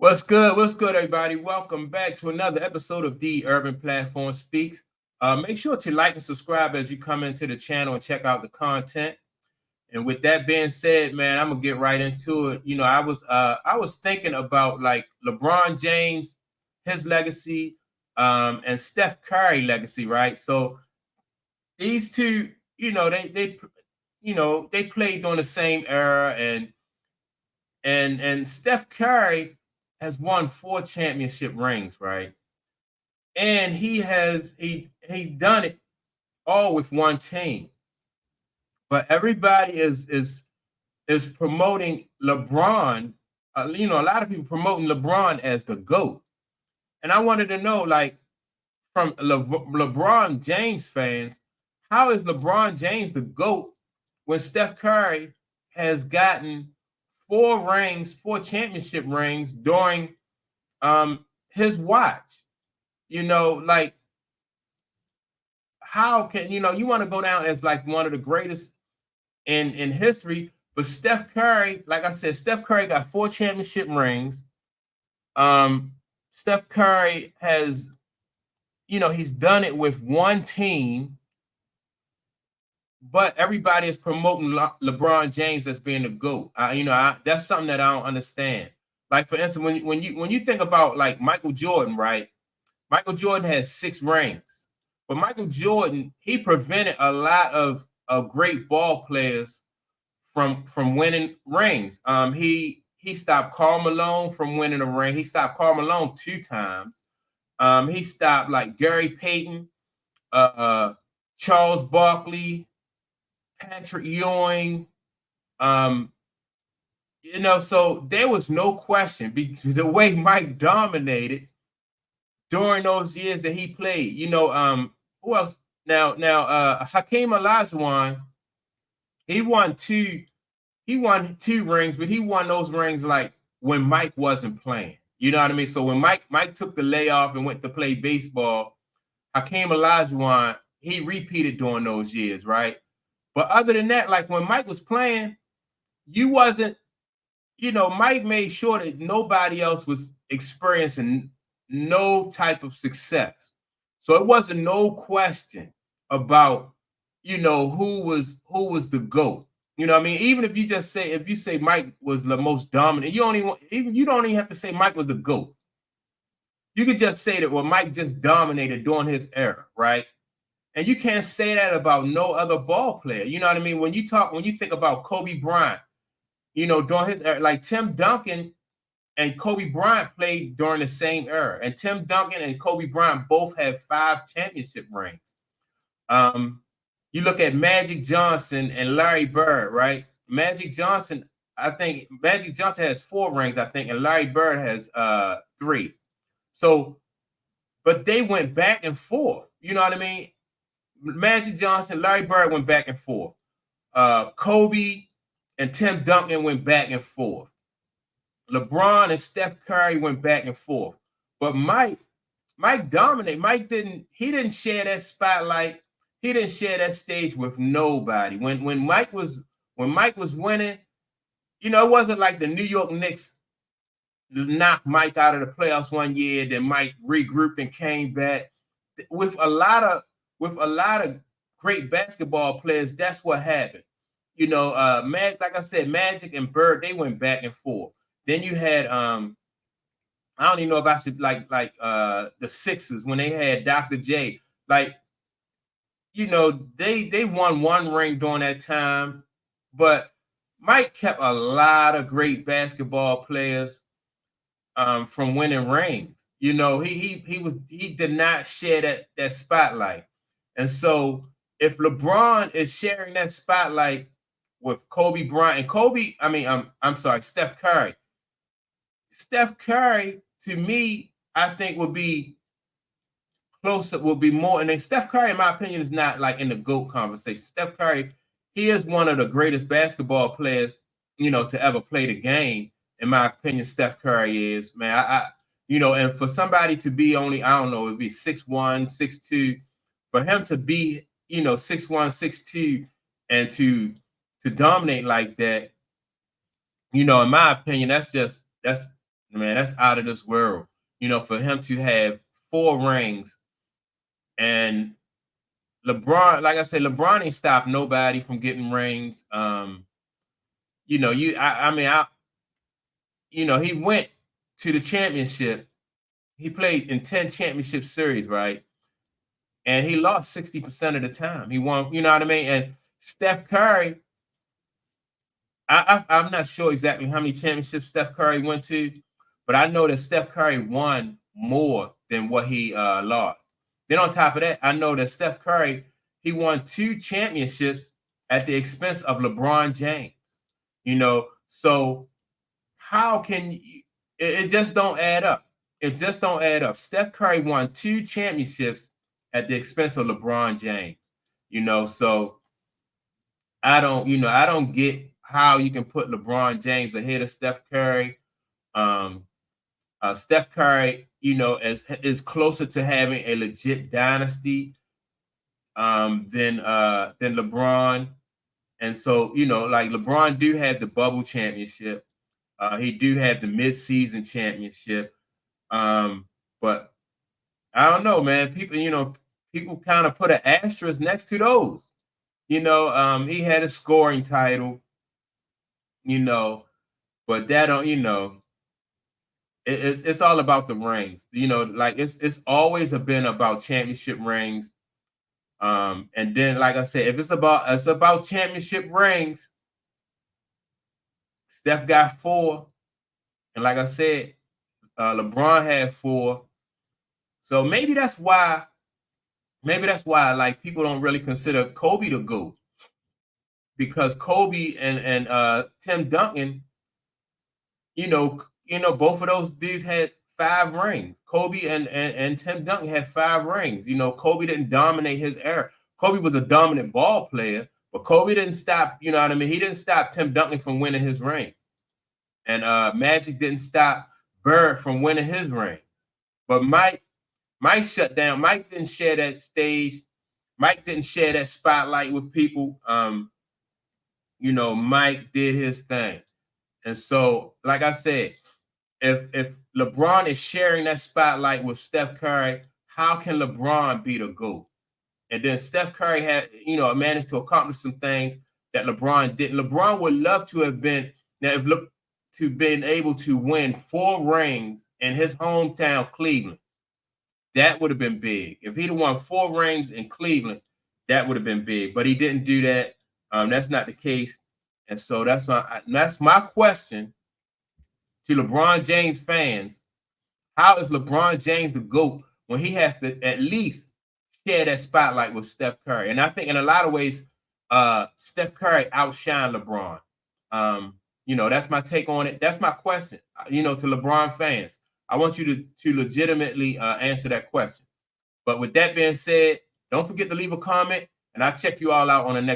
What's good? What's good, everybody? Welcome back to another episode of The Urban Platform Speaks. Make sure to like and subscribe as you come into the channel and check out the content. And with that being said, man, I'm gonna get right into it. I was thinking about like LeBron James, his legacy, and Steph Curry legacy, right? So these two, they played during the same era, and Steph Curry has won 4 championship rings, right? And he done it all with one team. But everybody is promoting LeBron. A lot of people promoting LeBron as the GOAT. And I wanted to know, like, from LeBron James fans, how is LeBron James the GOAT when Steph Curry has gotten 4 rings, 4 championship rings during his watch? Like, how can you want to go down as like one of the greatest in history? But Steph Curry, like I said, Steph Curry got 4 championship rings. Steph Curry has, he's done it with one team, but everybody is promoting LeBron James as being the GOAT. That's something that I don't understand. Like, for instance, when you think about like Michael Jordan, right? Michael Jordan has 6 rings, but Michael Jordan, he prevented a lot of great ball players from winning rings. He stopped Karl Malone from winning a ring. He stopped Karl Malone 2 times. He stopped like Gary Payton, Charles Barkley, Patrick Ewing. So there was no question because the way Mike dominated during those years that he played. Who else? Now, Hakeem Olajuwon, he won two. He won 2 rings, but he won those rings like when Mike wasn't playing. You know what I mean? So when Mike took the layoff and went to play baseball, Hakeem Olajuwon, he repeated during those years, right? But other than that, like when Mike was playing, you wasn't. Mike made sure that nobody else was experiencing no type of success. So it wasn't no question about, who was the GOAT. You know what I mean? Even if you say Mike was the most dominant, you don't even have to say Mike was the GOAT. You could just say that Mike just dominated during his era, right? And you can't say that about no other ball player. You know what I mean? When you think about Kobe Bryant, during his era, like Tim Duncan and Kobe Bryant played during the same era. And Tim Duncan and Kobe Bryant both have 5 championship rings. You look at Magic Johnson and Larry Bird, right? Magic Johnson has 4 rings, I think, and Larry Bird has 3. So, but they went back and forth. You know what I mean? Magic Johnson, Larry Bird went back and forth. Kobe and Tim Duncan went back and forth. LeBron and Steph Curry went back and forth. But Mike dominated. He didn't share that spotlight. He didn't share that stage with nobody. When Mike was winning, it wasn't like the New York Knicks knocked Mike out of the playoffs one year, then Mike regrouped and came back. With a lot of great basketball players, that's what happened. Like I said, Magic and Bird, they went back and forth. Then you had I don't even know if I should like the Sixers when they had Dr. J. Like, they won 1 ring during that time, but Mike kept a lot of great basketball players from winning rings. He did not share that spotlight. And so if LeBron is sharing that spotlight with Kobe Bryant and Steph Curry. Steph Curry, to me, I think would be closer, will be more. And then Steph Curry, in my opinion, is not like in the GOAT conversation. Steph Curry, he is one of the greatest basketball players, to ever play the game. In my opinion, Steph Curry is, man. And for somebody to be only, I don't know, it'd be 6'1", 6'2", for him to be, 6'1", 6'2", and to dominate like that, in my opinion, that's Man, that's out of this world. For him to have 4 rings, and LeBron, like I said, LeBron ain't stopped nobody from getting rings. I mean, he went to the championship. He played in 10 championship series, right? And he lost 60% of the time. He won, you know what I mean? And Steph Curry, I'm not sure exactly how many championships Steph Curry went to, but I know that Steph Curry won more than what he lost. Then on top of that, I know that Steph Curry, he won 2 championships at the expense of LeBron James. So how can you, it just don't add up. It just don't add up. Steph Curry won 2 championships at the expense of LeBron James. So I don't get how you can put LeBron James ahead of Steph Curry. Steph Curry, is closer to having a legit dynasty than LeBron. And so, like LeBron do have the bubble championship. He do have the mid-season championship. But I don't know, man. People kind of put an asterisk next to those. He had a scoring title, but that don't, it's all about the rings. Like it's always been about championship rings. And then, like I said, if it's about championship rings, Steph got 4, and like I said, LeBron had 4. So maybe that's why like people don't really consider Kobe the GOAT, because Kobe and Tim Duncan, both of those dudes had 5 rings. Kobe and Tim Duncan had 5 rings. Kobe didn't dominate his era. Kobe was a dominant ball player, but Kobe didn't stop, you know what I mean? He didn't stop Tim Duncan from winning his ring. And Magic didn't stop Bird from winning his ring. But Mike shut down. Mike didn't share that stage. Mike didn't share that spotlight with people. Mike did his thing. And so, like I said, if LeBron is sharing that spotlight with Steph Curry, how can LeBron be the GOAT? And then Steph Curry had, managed to accomplish some things that LeBron didn't. LeBron would love to have been able to win 4 rings in his hometown, Cleveland. That would have been big. If he'd have won 4 rings in Cleveland, that would have been big. But he didn't do that. That's not the case. And so that's my question to LeBron James fans. How is LeBron James the GOAT when he has to at least share that spotlight with Steph Curry? And I think in a lot of ways, Steph Curry outshined LeBron. That's my take on it. That's my question, to LeBron fans. I want you to legitimately answer that question. But with that being said, don't forget to leave a comment, and I'll check you all out on the next